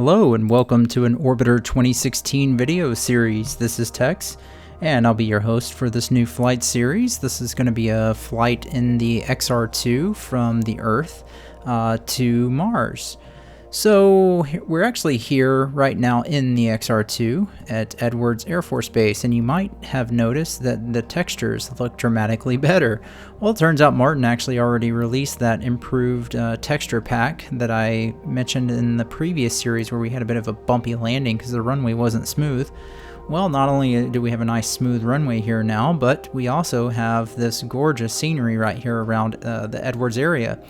Hello and welcome to an Orbiter 2016 video series. This is Tex, and I'll be your host for this new flight series. This is going to be a flight in the XR2 from the Earth to Mars. So we're actually here right now in the XR2 at Edwards Air Force Base, and you might have noticed that the textures look dramatically better. Well, it turns out Martin actually already released that improved texture pack that I mentioned in the previous series where we had a bit of a bumpy landing because the runway wasn't smooth. Well, not only do we have a nice smooth runway here now, but we also have this gorgeous scenery right here around the Edwards area.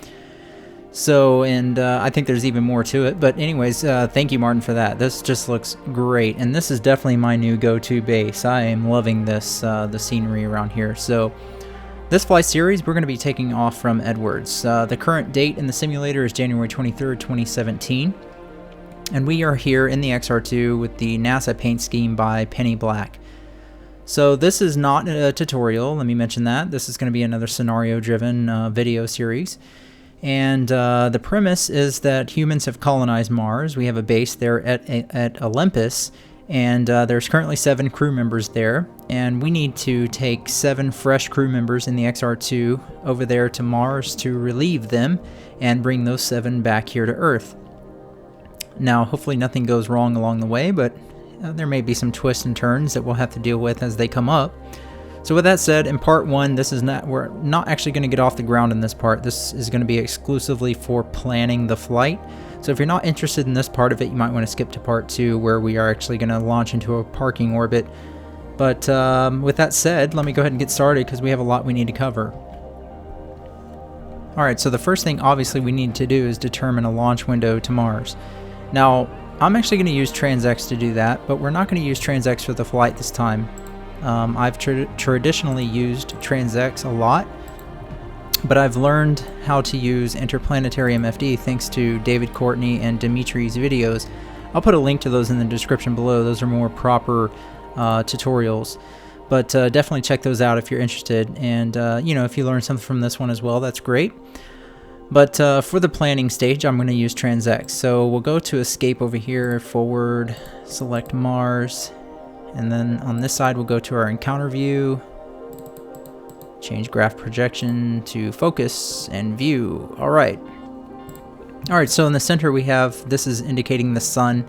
So, and I think there's even more to it, but anyways, thank you, Martin, for that. This just looks great, and this is definitely my new go-to base. I am loving this, the scenery around here. So, this flight series, we're going to be taking off from Edwards. The current date in the simulator is January 23rd, 2017, and we are here in the XR2 with the NASA paint scheme by Penny Black. So, this is not a tutorial, let me mention that. This is going to be another scenario-driven video series. And the premise is that humans have colonized Mars. We have a base there at Olympus, and there's currently 7 crew members there. And we need to take 7 fresh crew members in the XR2 over there to Mars to relieve them and bring those 7 back here to Earth. Now, hopefully nothing goes wrong along the way, but there may be some twists and turns that we'll have to deal with as they come up. So with that said, in part 1, we're not actually going to get off the ground in this part. This is going to be exclusively for planning the flight. So if you're not interested in this part of it, you might want to skip to part 2, where we are actually going to launch into a parking orbit. But with that said, let me go ahead and get started because we have a lot we need to cover. Alright, so the first thing obviously we need to do is determine a launch window to Mars. Now, I'm actually going to use TransX to do that, but we're not going to use TransX for the flight this time. I've traditionally used TransX a lot, but I've learned how to use interplanetary IMFD thanks to David Courtney and Dimitris videos. I'll put a link to those in the description below. Those are more proper tutorials, but definitely check those out if you're interested. And you know, if you learn something from this one as well, that's great. But for the planning stage, I'm going to use TransX. So we'll go to escape over here, forward, select Mars. And then on this side, we'll go to our encounter view, change graph projection to focus and view. All right, so in the center we have, this is indicating the sun,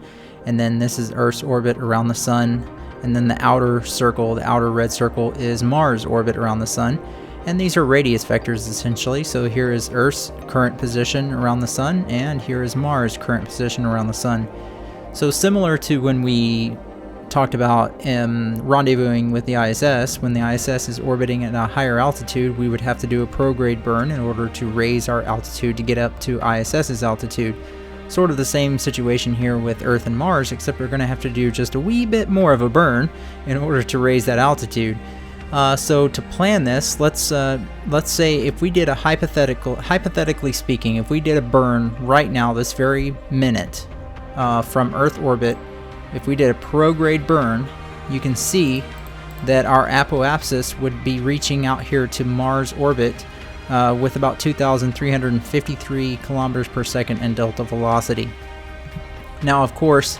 and then this is Earth's orbit around the sun, and then the outer circle, the outer red circle, is Mars' orbit around the sun. And these are radius vectors essentially. So here is Earth's current position around the sun, and here is Mars' current position around the sun. So similar to when we talked about rendezvousing with the ISS. When the ISS is orbiting at a higher altitude, we would have to do a prograde burn in order to raise our altitude to get up to ISS's altitude. Sort of the same situation here with Earth and Mars, except we're going to have to do just a wee bit more of a burn in order to raise that altitude. So to plan this, let's say if we did a hypothetically speaking, if we did a burn right now, this very minute, from Earth orbit. If we did a prograde burn, you can see that our apoapsis would be reaching out here to Mars orbit with about 2,353 kilometers per second in delta velocity. Now, of course,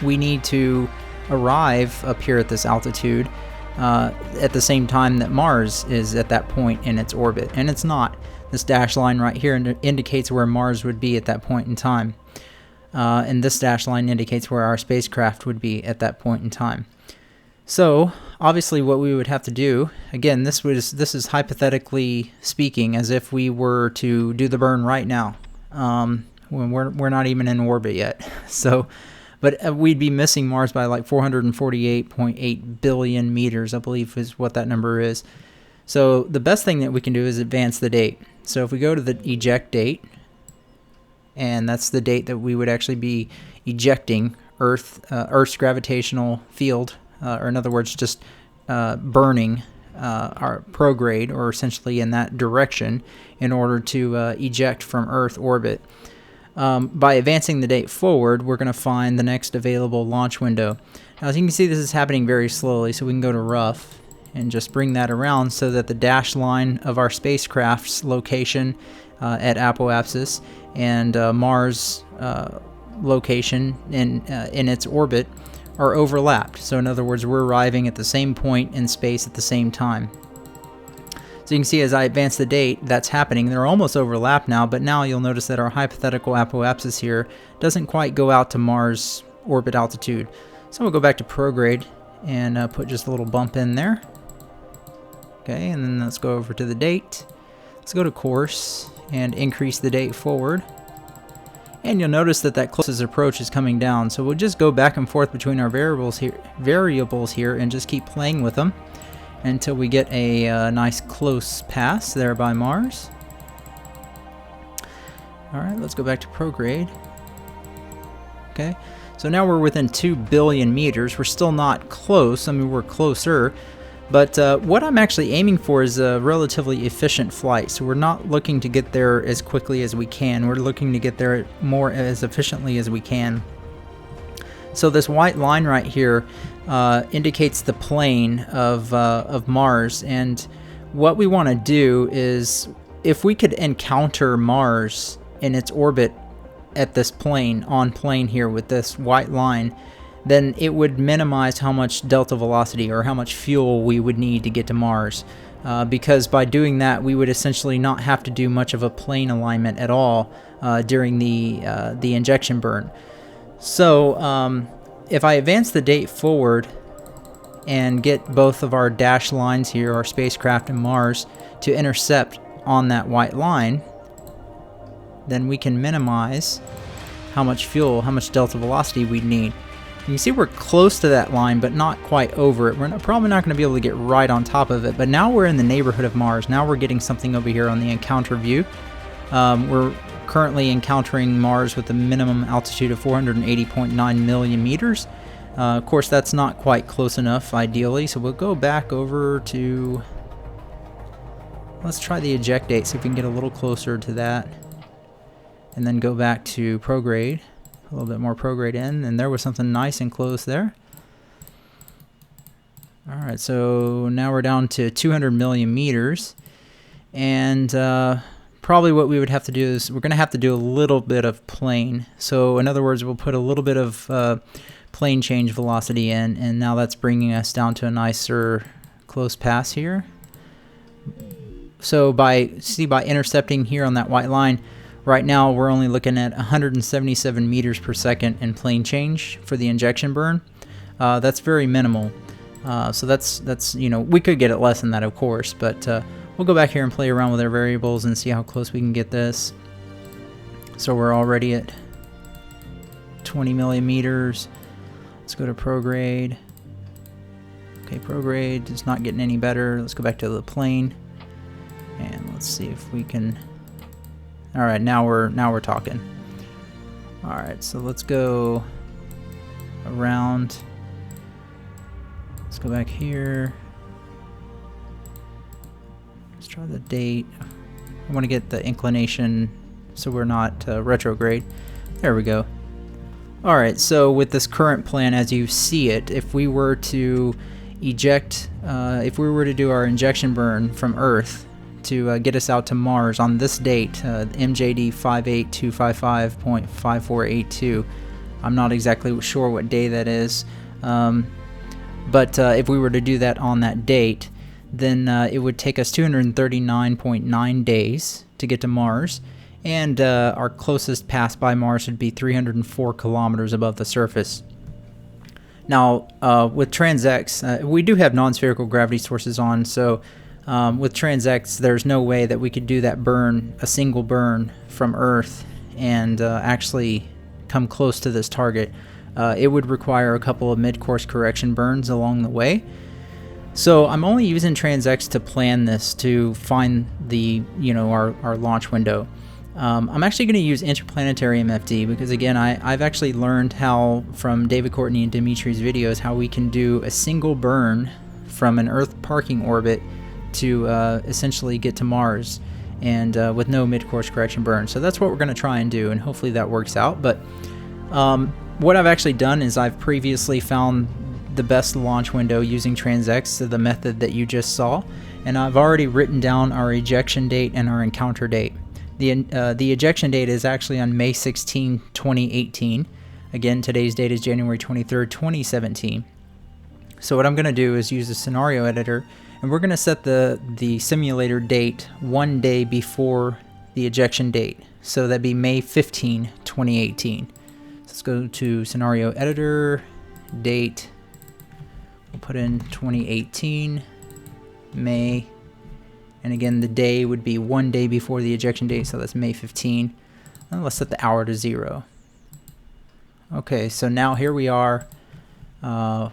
we need to arrive up here at this altitude at the same time that Mars is at that point in its orbit, and it's not. This dashed line right here indicates where Mars would be at that point in time. And this dash line indicates where our spacecraft would be at that point in time. So obviously what we would have to do, again, this is hypothetically speaking, as if we were to do the burn right now, when we're not even in orbit yet. So, but we'd be missing Mars by like 448.8 billion meters, I believe is what that number is. So the best thing that we can do is advance the date. So if we go to the eject date, and that's the date that we would actually be ejecting Earth's gravitational field, or in other words, just burning our prograde, or essentially in that direction, in order to eject from Earth orbit. By advancing the date forward, we're going to find the next available launch window. Now, as you can see, this is happening very slowly, so we can go to rough and just bring that around so that the dashed line of our spacecraft's location at apoapsis and Mars location in its orbit are overlapped. So in other words, we're arriving at the same point in space at the same time. So you can see as I advance the date, that's happening. They're almost overlapped now, but now you'll notice that our hypothetical apoapsis here doesn't quite go out to Mars orbit altitude. So we'll go back to prograde and put just a little bump in there. Okay, and then let's go over to the date. Let's go to course and increase the date forward. And you'll notice that that closest approach is coming down. So we'll just go back and forth between our variables here and just keep playing with them until we get a nice close pass there by Mars. Alright, let's go back to prograde. Okay, so now we're within 2 billion meters. We're still not close. I mean, we're closer. But what I'm actually aiming for is a relatively efficient flight. So we're not looking to get there as quickly as we can. We're looking to get there more as efficiently as we can. So this white line right here indicates the plane of Mars. And what we want to do is, if we could encounter Mars in its orbit at this plane, on plane here with this white line, then it would minimize how much delta velocity or how much fuel we would need to get to Mars. Because by doing that, we would essentially not have to do much of a plane alignment at all during the injection burn. So if I advance the date forward and get both of our dashed lines here, our spacecraft and Mars, to intercept on that white line, then we can minimize how much fuel, how much delta velocity we'd need. You can see we're close to that line, but not quite over it. We're probably not going to be able to get right on top of it, but now we're in the neighborhood of Mars. Now we're getting something over here on the encounter view. We're currently encountering Mars with a minimum altitude of 480.9 million meters. Of course, that's not quite close enough, ideally, so we'll go back over to... Let's try the eject date, see if we can get a little closer to that. And then go back to prograde. A little bit more prograde in, and there was something nice and close there. Alright, so now we're down to 200 million meters, and probably what we would have to do is we're going to have to do a little bit of plane. So in other words, we'll put a little bit of plane change velocity in, and now that's bringing us down to a nicer close pass here. So by intercepting here on that white line, right now we're only looking at 177 meters per second in plane change for the injection burn. That's very minimal. So that's you know, we could get it less than that, of course, but we'll go back here and play around with our variables and see how close we can get this. So we're already at 20 million meters. Let's go to prograde. Okay, prograde is not getting any better. Let's go back to the plane and let's see if we can. All right, now we're talking. All right, so let's go around. Let's go back here. Let's try the date. I want to get the inclination so we're not retrograde. There we go. All right, so with this current plan as you see it, if we were to eject, if we were to do our injection burn from Earth to get us out to Mars on this date, MJD 58255.5482. I'm not exactly sure what day that is, but if we were to do that on that date, then it would take us 239.9 days to get to Mars, and our closest pass by Mars would be 304 kilometers above the surface. Now, with TransX, we do have non-spherical gravity sources on, so with TransX, there's no way that we could do that burn, a single burn from Earth, and actually come close to this target. It would require a couple of mid-course correction burns along the way. So I'm only using TransX to plan this, to find the, you know, our launch window. I'm actually going to use interplanetary IMFD because, again, I've actually learned how, from David Courtney and Dimitris' videos, how we can do a single burn from an Earth parking orbit to essentially get to Mars, and with no mid-course correction burn. So that's what we're going to try and do, and hopefully that works out. But what I've actually done is I've previously found the best launch window using TransX, so the method that you just saw, and I've already written down our ejection date and our encounter date. The ejection date is actually on May 16, 2018. Again, today's date is January 23rd, 2017. So what I'm going to do is use the scenario editor, and we're going to set the simulator date 1 day before the ejection date. So that'd be May 15, 2018. So let's go to scenario editor, date. We'll put in 2018, May. And again, the day would be 1 day before the ejection date, so that's May 15. And let's set the hour to 0. Okay, so now here we are, 1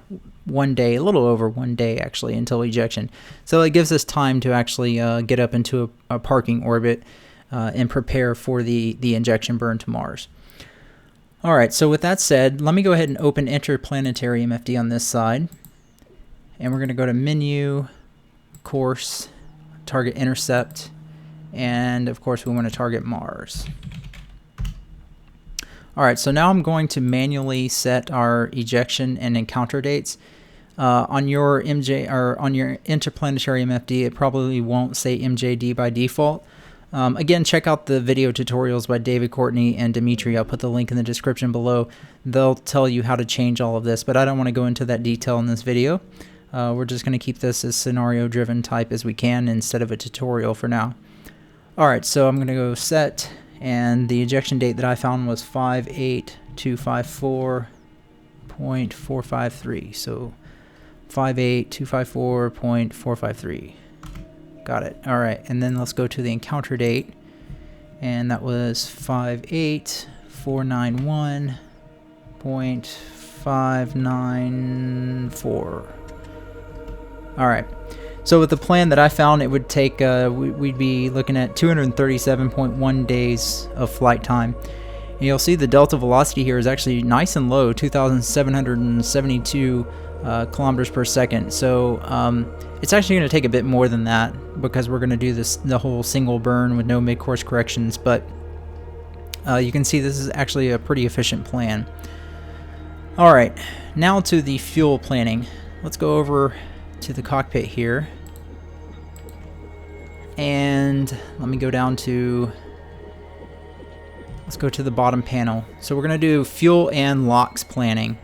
day, a little over 1 day actually, until ejection. So it gives us time to actually get up into a parking orbit and prepare for the injection burn to Mars. Alright, so with that said, let me go ahead and open Interplanetary IMFD on this side. And we're going to go to Menu, Course, Target Intercept, and of course we want to target Mars. Alright, so now I'm going to manually set our ejection and encounter dates. On your Interplanetary IMFD, it probably won't say MJD by default. Again, check out the video tutorials by David, Courtney, and Dimitris. I'll put the link in the description below. They'll tell you how to change all of this, but I don't want to go into that detail in this video. We're just going to keep this as scenario-driven type as we can instead of a tutorial for now. Alright, so I'm going to go set, and the ejection date that I found was 58254.453. So 58254.453. Got it. Alright, and then let's go to the encounter date, and that was 58491.594. Alright, so with the plan that I found, it would take, we'd be looking at 237.1 days of flight time. And you'll see the delta velocity here is actually nice and low, 2,772 kilometers per second. So it's actually going to take a bit more than that because we're going to do the whole single burn with no mid-course corrections. But you can see this is actually a pretty efficient plan. Alright, now to the fuel planning. Let's go over to the cockpit here, and let me go down to, let's go to the bottom panel. So we're going to do fuel and LOX planning.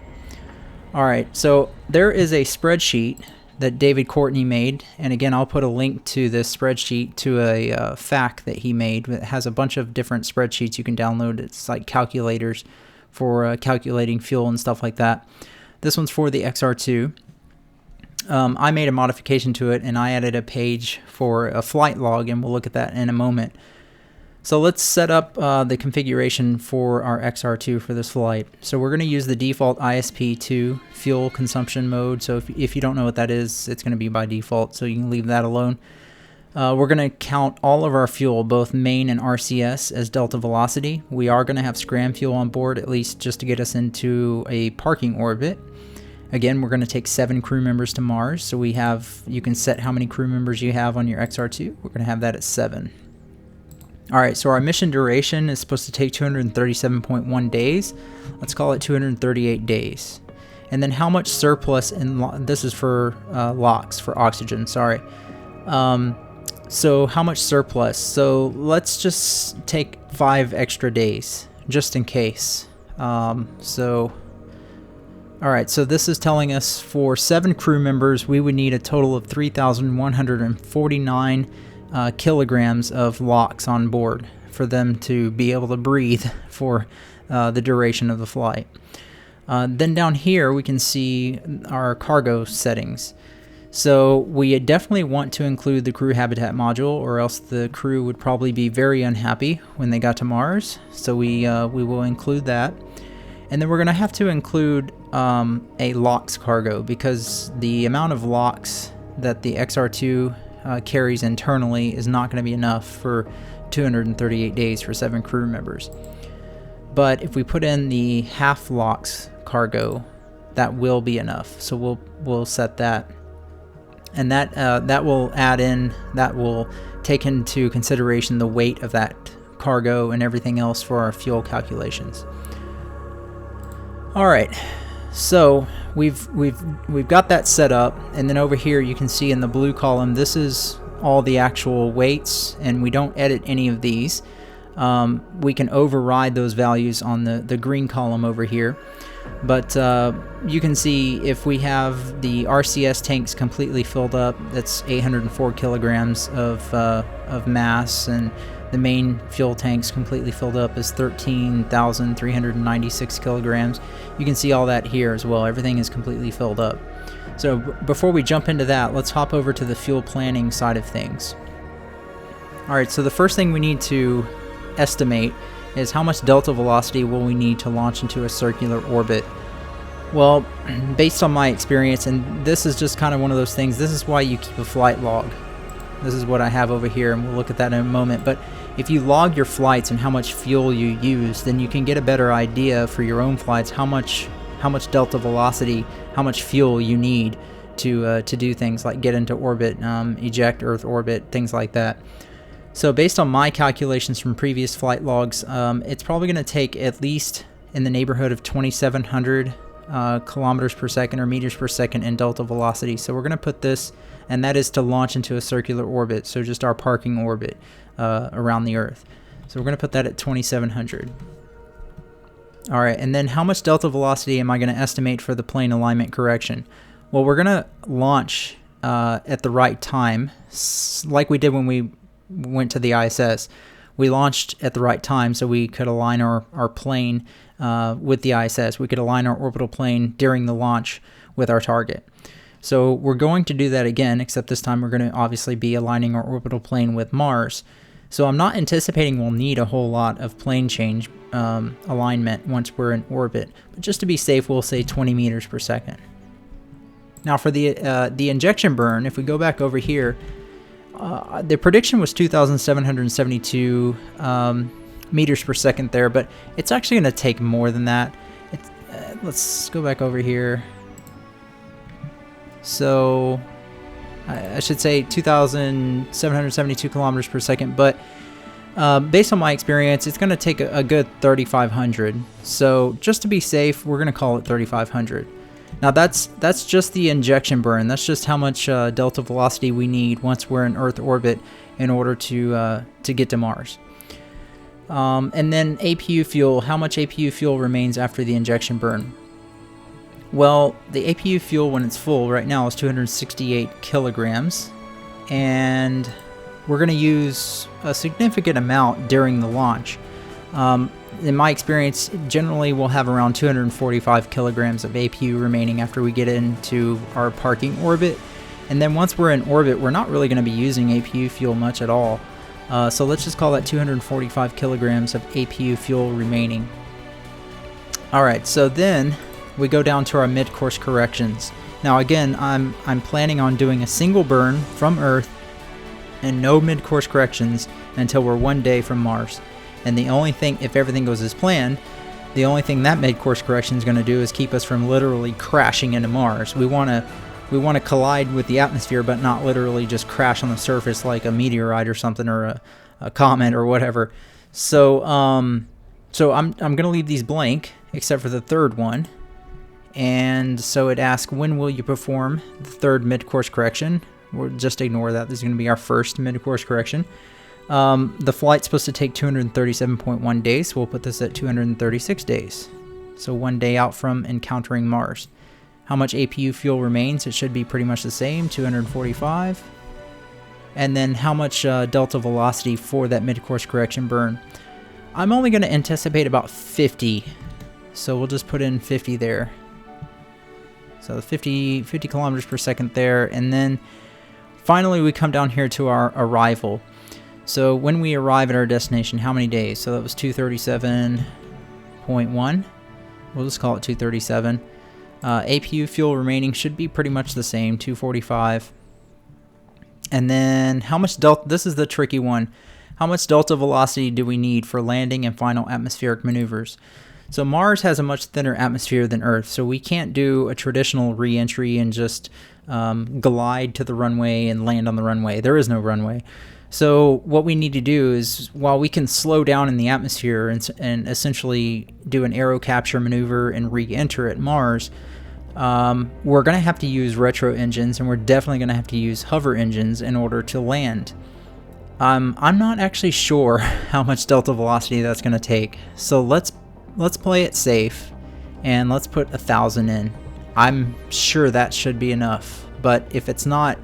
Alright, so there is a spreadsheet that David Courtney made, and again I'll put a link to this spreadsheet to a FAQ that he made. It has a bunch of different spreadsheets you can download. It's like calculators for calculating fuel and stuff like that. This one's for the XR2. I made a modification to it, and I added a page for a flight log, and we'll look at that in a moment. So let's set up the configuration for our XR2 for this flight. So we're going to use the default ISP2 fuel consumption mode. So if you don't know what that is, it's going to be by default, so you can leave that alone. We're going to count all of our fuel, both main and RCS, as delta velocity. We are going to have scram fuel on board, at least just to get us into a parking orbit. Again, we're going to take 7 crew members to Mars, so we have, you can set how many crew members you have on your XR2. We're going to have that at 7. Alright, so our mission duration is supposed to take 237.1 days. Let's call it 238 days. And then how much surplus in, this is for LOX, for oxygen, sorry. So how much surplus? So let's just take 5 extra days, just in case. Alright, so this is telling us for 7 crew members, we would need a total of 3,149 kilograms of LOX on board for them to be able to breathe for the duration of the flight. Then down here we can see our cargo settings. So we definitely want to include the crew habitat module, or else the crew would probably be very unhappy when they got to Mars. So we will include that. And then we're going to have to include a LOX cargo, because the amount of LOX that the XR2 carries internally is not going to be enough for 238 days for 7 crew members. But if we put in the half LOX cargo, that will be enough. So we'll set that, and that will add in, that will take into consideration the weight of that cargo and everything else for our fuel calculations. All right, so we've got that set up, and then over here you can see in the blue column, this is all the actual weights, and we don't edit any of these. we can override those values on the green column over here. But you can see if we have the RCS tanks completely filled up, that's 804 kilograms of mass, and the main fuel tanks completely filled up is 13,396 kilograms. You can see all that here as well. Everything is completely filled up. So before we jump into that, let's hop over to the fuel planning side of things. Alright, so the first thing we need to estimate is how much delta velocity will we need to launch into a circular orbit. Well, based on my experience, and this is just kind of one of those things, this is why you keep a flight log. This is what I have over here, and we'll look at that in a moment. But if you log your flights and how much fuel you use, then you can get a better idea for your own flights how much delta velocity, how much fuel you need to do things like get into orbit, eject Earth orbit, things like that. So based on my calculations from previous flight logs, it's probably going to take at least in the neighborhood of 2,700 kilometers per second or meters per second in delta velocity. So we're going to put this, and that is to launch into a circular orbit, so just our parking orbit around the Earth. So we're going to put that at 2,700. Alright, and then how much delta velocity am I going to estimate for the plane alignment correction? Well, we're going to launch at the right time, like we did when we went to the ISS. We launched at the right time so we could align our plane with the ISS. We could align our orbital plane during the launch with our target. So we're going to do that again, except this time we're going to obviously be aligning our orbital plane with Mars. So I'm not anticipating we'll need a whole lot of plane change alignment once we're in orbit, but just to be safe, we'll say 20 meters per second. Now for the injection burn, if we go back over here, the prediction was 2,772 meters per second there, but it's actually going to take more than that. Let's go back over here. So I should say 2,772 kilometers per second, but based on my experience, it's going to take a good 3,500. So just to be safe, we're going to call it 3,500. Now that's just the injection burn. That's just how much delta velocity we need once we're in Earth orbit in order to get to Mars. And then APU fuel. How much APU fuel remains after the injection burn? Well, the APU fuel when it's full right now is 268 kilograms, and we're going to use a significant amount during the launch. In my experience, generally we'll have around 245 kilograms of APU remaining after we get into our parking orbit. And then once we're in orbit, we're not really going to be using APU fuel much at all. So let's just call that 245 kilograms of APU fuel remaining. Alright, so then we go down to our mid-course corrections. Now again, I'm planning on doing a single burn from Earth and no mid-course corrections until we're 1 day from Mars. And the only thing, if everything goes as planned, the only thing that mid-course correction is going to do is keep us from literally crashing into Mars. We want to collide with the atmosphere, but not literally just crash on the surface like a meteorite or something, or a comet or whatever. So I'm going to leave these blank except for the third one. And so it asks, when will you perform the third mid-course correction? We'll just ignore that. This is going to be our first mid-course correction. The flight's supposed to take 237.1 days, so we'll put this at 236 days. So 1 day out from encountering Mars. How much APU fuel remains? It should be pretty much the same, 245. And then how much delta velocity for that mid-course correction burn? I'm only going to anticipate about 50, so we'll just put in 50 there. So 50 kilometers per second there, and then finally we come down here to our arrival. So when we arrive at our destination, how many days? So that was 237.1. We'll just call it 237. APU fuel remaining should be pretty much the same, 245. And then how much delta, this is the tricky one. How much delta velocity do we need for landing and final atmospheric maneuvers? So Mars has a much thinner atmosphere than Earth, so we can't do a traditional re-entry and just glide to the runway and land on the runway. There is no runway. So what we need to do is, while we can slow down in the atmosphere and essentially do an aero capture maneuver and re-enter at Mars, we're going to have to use retro engines, and we're definitely going to have to use hover engines in order to land. I'm not actually sure how much delta velocity that's going to take. So let's play it safe and let's put 1,000 in. I'm sure that should be enough, but if it's not,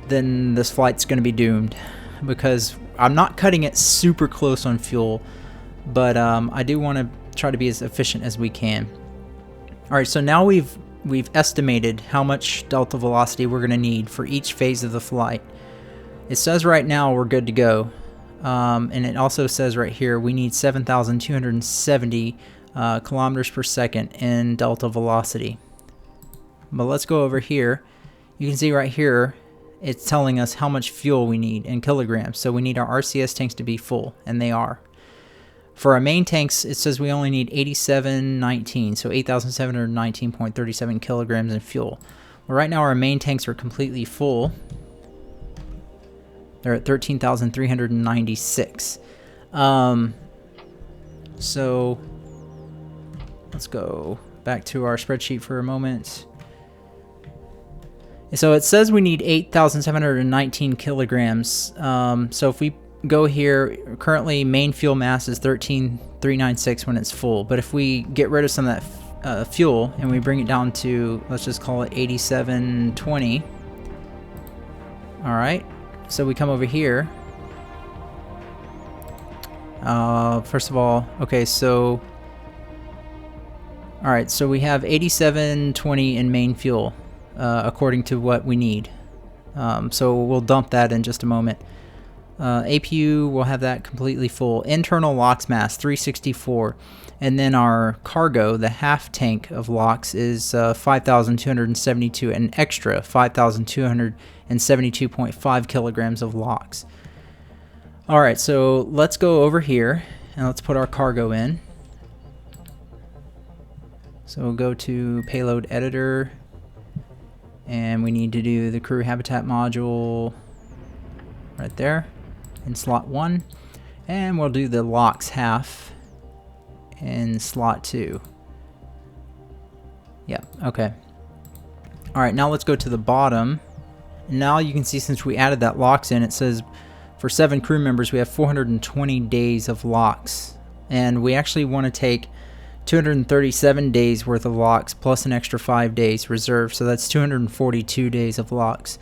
then this flight's going to be doomed, because I'm not cutting it super close on fuel, but I do want to try to be as efficient as we can. Alright, so now we've estimated how much delta velocity we're going to need for each phase of the flight. It says right now we're good to go, and it also says right here we need 7,270 kilometers per second in delta velocity. But let's go over here. You can see right here it's telling us how much fuel we need in kilograms. So we need our RCS tanks to be full, and they are. For our main tanks, it says we only need 8719, so 8,719.37 kilograms in fuel. Well, right now our main tanks are completely full. They're at 13,396. So let's go back to our spreadsheet for a moment. So it says we need 8,719 kilograms. So if we go here, currently main fuel mass is 13,396 when it's full. But if we get rid of some of that fuel and we bring it down to, let's just call it 8720. All right. So we come over here. First of all, okay, so all right, so we have 8720 in main fuel, according to what we need. So we'll dump that in just a moment. APU, we'll have that completely full. Internal LOX mass 364, and then our cargo, the half tank of LOX, is 5,272, an extra 5,272.5 kilograms of LOX. All right, so let's go over here and let's put our cargo in. So we'll go to payload editor, and we need to do the crew habitat module right there in slot 1, and we'll do the LOX half in slot 2. Yeah, okay. All right, now let's go to the bottom. Now you can see, since we added that LOX in, it says for 7 crew members we have 420 days of LOX, and we actually want to take 237 days worth of LOX plus an extra 5 days reserve, so that's 242 days of LOX.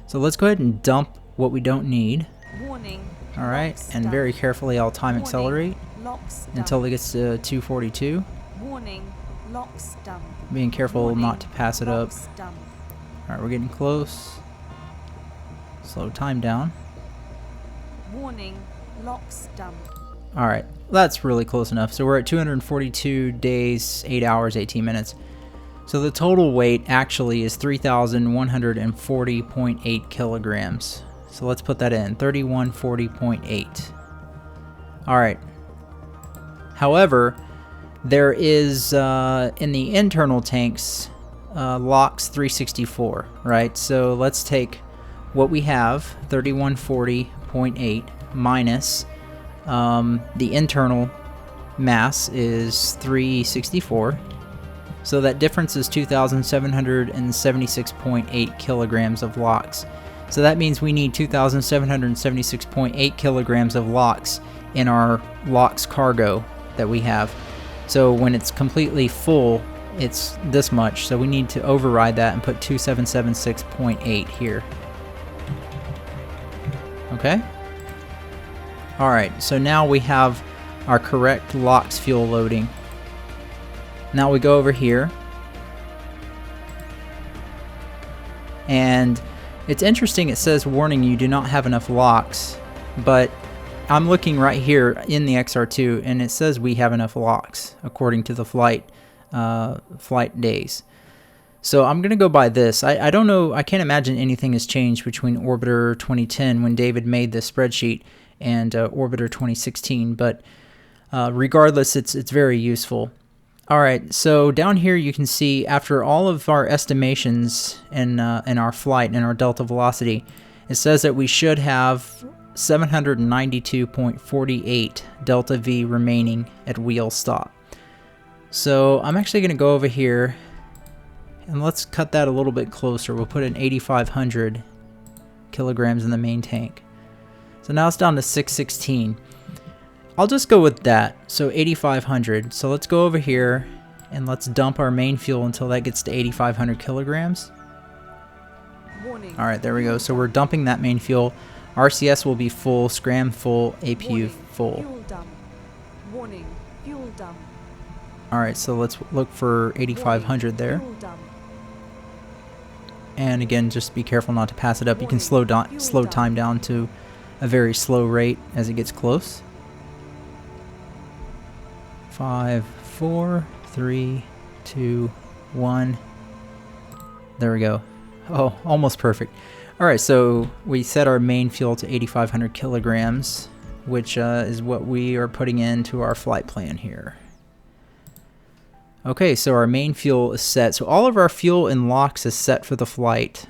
So let's go ahead and dump what we don't need. Warning. All right, and very carefully I'll time accelerate until it gets to 242. Warning. LOX dump. Being careful Warning. not to pass it up. Dump. All right, we're getting close. Slow time down. Warning. LOX dump. All right, that's really close enough. So we're at 242 days, 8 hours, 18 minutes. So the total weight actually is 3,140.8 kilograms. So let's put that in, 3140.8. All right. However, there is in the internal tanks LOX 364, right? So let's take what we have, 3140.8 minus the internal mass is 364. So that difference is 2,776.8 kilograms of LOX. So that means we need 2,776.8 kilograms of LOX in our LOX cargo that we have. So when it's completely full, it's this much. So we need to override that and put 2,776.8 here. Okay? Alright, so now we have our correct LOX fuel loading. Now we go over here. And it's interesting, it says, warning, you do not have enough LOX. But I'm looking right here in the XR2 and it says we have enough LOX according to the flight days. So I'm going to go by this. I don't know, I can't imagine anything has changed between Orbiter 2010 when David made this spreadsheet and Orbiter 2016, but regardless, it's very useful. Alright, so down here you can see, after all of our estimations in our flight and our delta velocity, it says that we should have 792.48 delta V remaining at wheel stop. So I'm actually going to go over here and let's cut that a little bit closer. We'll put in 8,500 kilograms in the main tank. So now it's down to 616. I'll just go with that. So 8,500. So let's go over here and let's dump our main fuel until that gets to 8,500 kilograms. Warning. All right, there we go. So we're dumping that main fuel. RCS will be full, Scram full, APU Warning. full. Fuel dump. Warning. Fuel dump. All right, so let's look for 8,500 there. Fuel dump. And again, just be careful not to pass it up. You can Warning. slow time down to a very slow rate as it gets close. 5, 4, 3, 2, 1. There we go. Oh, almost perfect. All right, so we set our main fuel to 8,500 kilograms, which is what we are putting into our flight plan here. Okay, so our main fuel is set. So all of our fuel and LOX is set for the flight.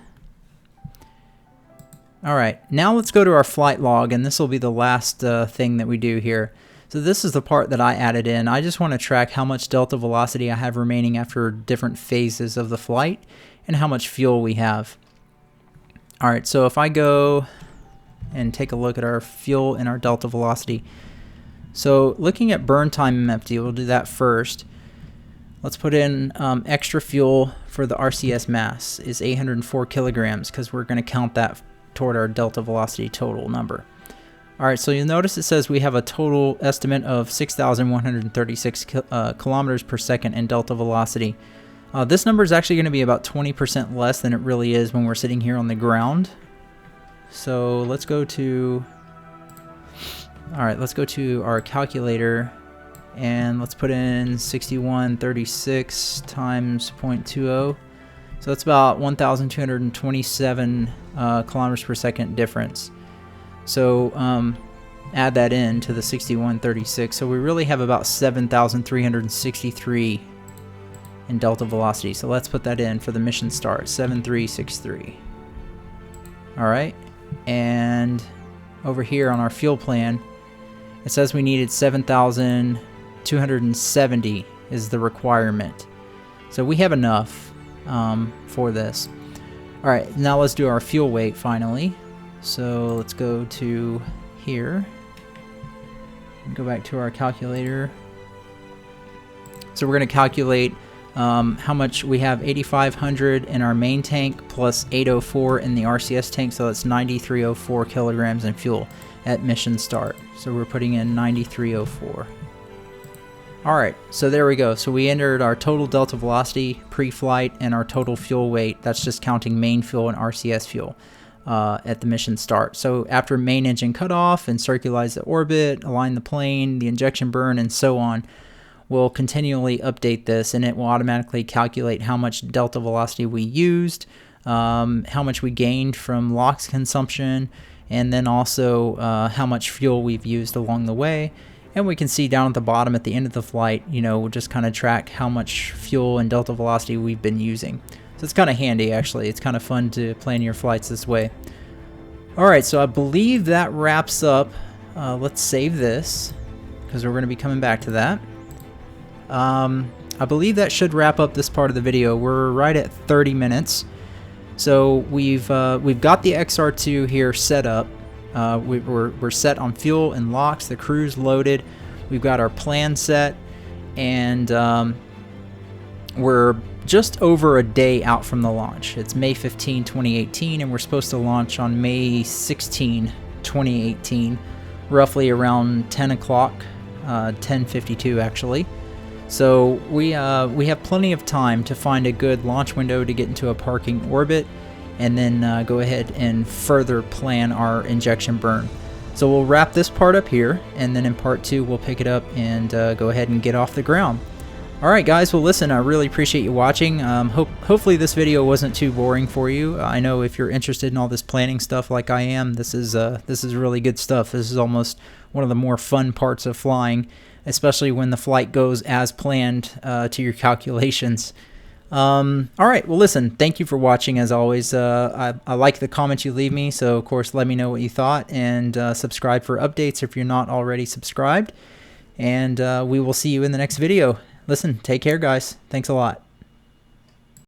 All right, now let's go to our flight log, and this will be the last thing that we do here. So this is the part that I added in. I just want to track how much delta velocity I have remaining after different phases of the flight and how much fuel we have. All right, so if I go and take a look at our fuel and our delta velocity. So looking at burn time IMFD, we'll do that first. Let's put in extra fuel for the RCS mass is 804 kilograms because we're going to count that toward our delta velocity total number. All right, so you'll notice it says we have a total estimate of 6,136 kilometers per second in delta velocity. This number is actually going to be about 20% less than it really is when we're sitting here on the ground. So let's go to, all right, let's go to our calculator and let's put in 6136 times 0.20. So that's about 1,227 kilometers per second difference. So add that in to the 6136. So we really have about 7,363 in delta velocity. So let's put that in for the mission start, 7363. All right, and over here on our fuel plan, it says we needed 7,270 is the requirement. So we have enough for this. All right, now let's do our fuel weight finally. So let's go to here and go back to our calculator. So we're going to calculate how much we have. 8,500 in our main tank plus 804 in the RCS tank, so that's 9,304 kilograms in fuel at mission start. So we're putting in 9,304. Alright, so there we go. So we entered our total delta velocity pre-flight and our total fuel weight. That's just counting main fuel and RCS fuel at the mission start. So after main engine cutoff and circularize the orbit, align the plane, the injection burn, and so on, we'll continually update this, and it will automatically calculate how much delta velocity we used, how much we gained from LOX consumption, and then also how much fuel we've used along the way. And we can see down at the bottom at the end of the flight, you know, we'll just kind of track how much fuel and delta velocity we've been using. So it's kind of handy, actually. It's kind of fun to plan your flights this way. Alright, so I believe that wraps up. Let's save this, because we're going to be coming back to that. I believe that should wrap up this part of the video. We're right at 30 minutes. So we've got the XR2 here set up. We're set on fuel and LOX. The crew's loaded. We've got our plan set, and we're just over a day out from the launch. It's May 15, 2018, and we're supposed to launch on May 16, 2018, roughly around 10 o'clock, 10:52 actually. So we have plenty of time to find a good launch window to get into a parking orbit, and then go ahead and further plan our injection burn. So we'll wrap this part up here, and then in part 2 we'll pick it up and go ahead and get off the ground. Alright guys, well listen, I really appreciate you watching. Hopefully this video wasn't too boring for you. I know if you're interested in all this planning stuff like I am, this is really good stuff. This is almost one of the more fun parts of flying, especially when the flight goes as planned to your calculations. Alright, well listen, thank you for watching as always. I like the comments you leave me, so of course let me know what you thought, and subscribe for updates if you're not already subscribed. And we will see you in the next video. Listen, take care guys. Thanks a lot.